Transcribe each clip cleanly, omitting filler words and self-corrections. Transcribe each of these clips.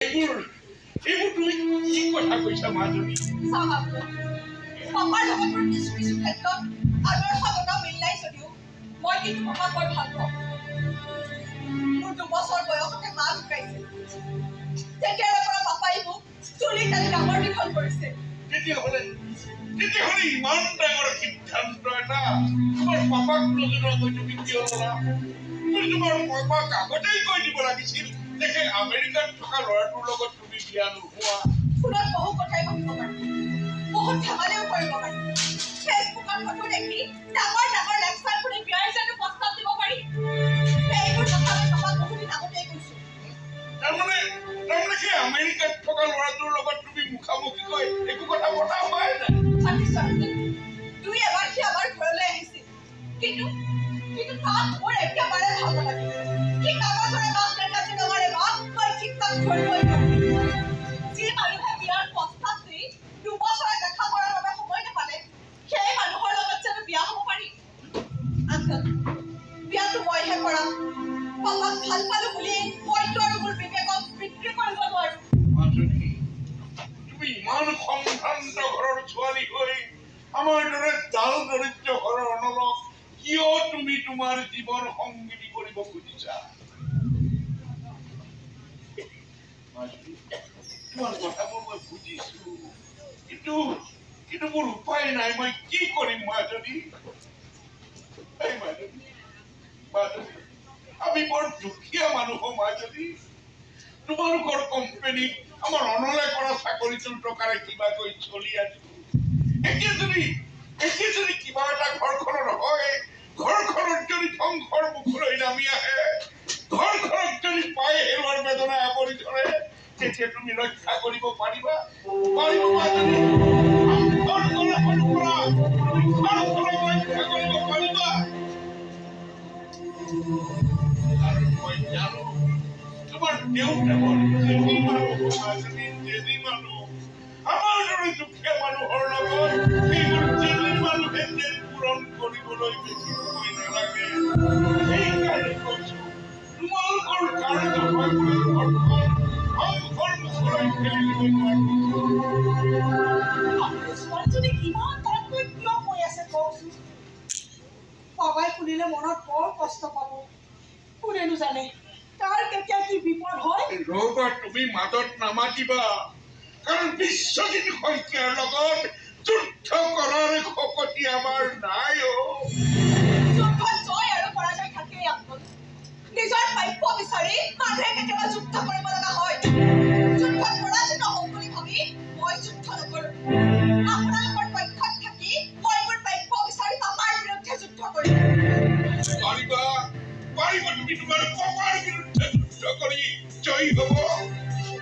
এইবোৰ তুমি কি কথা কৈছা মাজনী? পাপাৰ লগত মোৰ কিছু কিছু ক্ষেত্ৰত আদৰ্শ কথা মিল নাই যদিও মই কিন্তু পাপাক বৰ ভাল পাওঁ। মোৰ 2 বছৰ বয়সতে মা ঢুকাইছিল। তেতিয়াৰে পৰা পাপাই মোক তুলি তালি ডাঙৰ দীঘল কৰিছে। তেতিয়াহ'লে ইমান ডাঙৰ সিদ্ধান্ত এটা তোমাৰ পাপাক নজনোৱাকৈ তুমি কিয় ল'লা? তুমি তোমাৰ পাপাক আগতেই কৈ দিব লাগিছিল যে সেই আমেৰিকাত থকা ল'ৰাটোৰ লগত তুমি বিয়া নোহোৱা। ফোনত বহু কথাই ভাবিব পাৰি, বহুত ধেমালিও কৰিব পাৰি। ফেচবুকত ফটো দেখি ডাঙৰ ডাঙৰ লেকচাৰ শুনি বিয়াৰ জানো প্ৰস্তাৱ দিব পাৰি। এইবোৰ কথা মই পাপাক বহুদিন আগতেই কৈছো। তাৰমানে সেই আমেৰিকাত থকা ল'ৰাটোৰ লগত তুমি মুখামুখিকৈ একো কথা পতা হোৱাই নাই। দুই এবাৰ সি আমাৰ ঘৰলৈ আহিছিল, কিন্তু তাক মোৰ একেবাৰে ভাল নালাগিল। সি কাগজৰে বাপ নেতাজী নগৰে বাপ, মই ঠিক তাক ধৰিবই নোৱাৰিলো। যি মানুহে বিয়াৰ প্ৰস্তাৱ দি 2 বছৰে দেখা কৰাৰ বাবে সময় নাপালে, সেই মানুহৰ লগত জানো বিয়া হ'ব পাৰি? আংকল, বিয়াটো মইহে কৰাম। পাপাক ভাল পালো বুলি মইতো আৰু মোৰ বিবেকক বিক্ৰী কৰিব নোৱাৰো। তুমি ইমান সম্ভ্ৰান্ত ঘৰৰ ছোৱালী হৈ আমাৰ দৰে দাল দৰিদ্ৰ ঘৰৰ অনলক কিয় তুমি তোমাৰ জীৱন সংগীতি কৰিব খুজিছা? তোমাৰ কথাবোৰ মই বুজিছো, কিন্তু মোৰ উপায় নাই। মই কি কৰিম মাজনী? আমি বৰ দুখীয়া মানুহ মাজনী। তোমালোকৰ কোম্পানীত আমাৰ অনলে কৰা চাকৰিটোৰ টকাৰে কিবাকৈ চলি আছো। এতিয়া যদি কিবা এটা ঘৰখনৰ হয়, ঘৰখনত যদি ধ্বংসৰ মুখলৈ নামি আহে, ঘৰখনত যদি পাই হেৰুৱাৰ বেদনা আৱৰি ধৰে, তেতিয়া তুমি ৰক্ষা কৰিব পাৰিবা? তোমাৰ দেউতা জেদি মানুহ আমাৰ দৰে দুখীয়া মানুহৰ লগত সেইবোৰ জেদি মানুহে জেদ পূৰণ কৰিবলৈ বেছি সময় নালাগে। সেইকাৰণে কৈছো, তোমালোকৰ কাৰণে মই ঘৰখন ধ্বংসৰ মুখলৈ ঠেলি দিব নোৱাৰো। ছোৱালীজনী ইমান টানকৈ কিয় কৈ আছে কওকচোন? পাপাই শুনিলে মনত বৰ কষ্ট পাব। কোনেনো জানে তাৰ কেতিয়া কি বিপদ হয়। ৰবা, তুমি মাজত নামাতিবা, কাৰণ বিশ্বজিৎ শইকীয়াৰ লগত যুদ্ধ কৰাৰ শক্তি আমাৰ নাই। যুদ্ধত জয় আৰু পৰাজয় থাকেই আংকল। নিজৰ প্ৰাপ্য বিচাৰি মানুহে কেতিয়াবা যুদ্ধ কৰিব লগা হয়। যুদ্ধত পৰাজিত হম বুলি ভাবি মই যুদ্ধ নকৰো। আপোনালোকৰ পক্ষত থাকি মই মোৰ প্ৰাপ্য বিচাৰি পাপাৰ বিৰুদ্ধে যুদ্ধ কৰিম। পাৰিবা তুমি তোমাৰ পাপাৰ বিৰুদ্ধে যুদ্ধ কৰি জয়ী হব?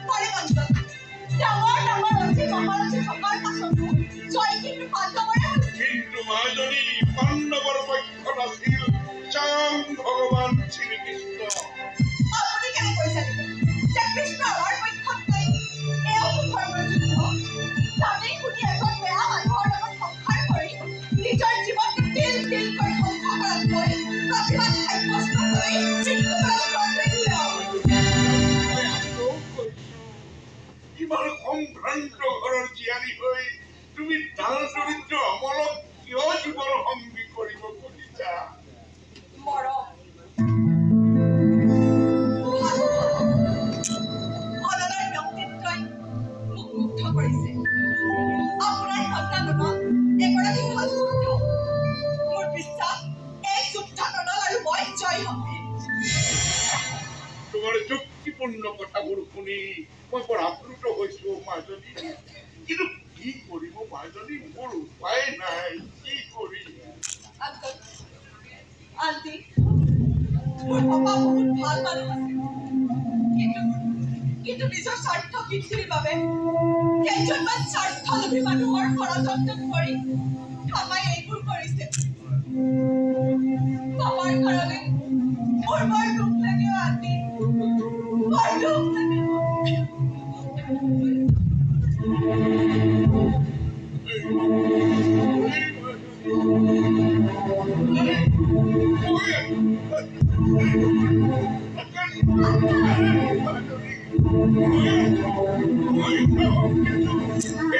পাৰিম আংকল। ডাঙৰ ডাঙৰ অতি মহাৰথী থকাৰ পাছতো জয় কিন্তু পাণ্ডৱৰে হৈছিল। কিন্তু মাজনী পাণ্ডৱৰ পক্ষত আছিল স্বয়ং ভগৱান শ্ৰীকৃষ্ণ। আপুনি কেনেকৈ জানিব যে কৃষ্ণ আমাৰ পক্ষত নাই? এওঁতো ধৰ্মৰ যুদ্ধ। জানি শুনি এজন বেয়া মানুহৰ লগত সংসাৰ কৰি নিজৰ জীৱনটো তিল তিলকৈ ধ্বংস কৰাতকৈ প্ৰতিবাদ সাব্যস্ত কৰি ইমান সম্ভ্ৰান্ত ঘৰৰ জীয়াৰী হৈ তুমি দাল দৰিদ্ৰ অমলক কিয় জীৱন সংগী কৰিব খুজিছা? মৰম। অনলৰ ব্যক্তিত্বই মোক মুগ্ধ কৰিছে। আপোনাৰ সন্তানক এগৰাকী ভাল যুদ্ধ। মোৰ বিশ্বাস এই যুদ্ধত অনল আৰু মই জয় হ'ম। তোমাৰ যুক্তিপূৰ্ণ কথাবোৰ শুনি মই বৰ আপ্লুত হৈছো মাজনী, কিন্তু কি কৰিব মাজনী? মোৰ উপায় নাই। কি কৰিম? আংকল, আন্টি, মোৰ পাপা বহুত ভাল মানুহ আছিল, কিন্তু নিজৰ স্বাৰ্থ সিদ্ধিৰ বাবে কেইজনমান স্বাৰ্থলোভী মানুহৰ ষড়যন্ত্ৰত পৰি পাপাই এইবোৰ কৰিছে। পাপাৰ কাৰণে মোৰ বৰ দুখ লাগে আন্টি, বৰ দুখ লাগে। মই ভাবো কিন্তু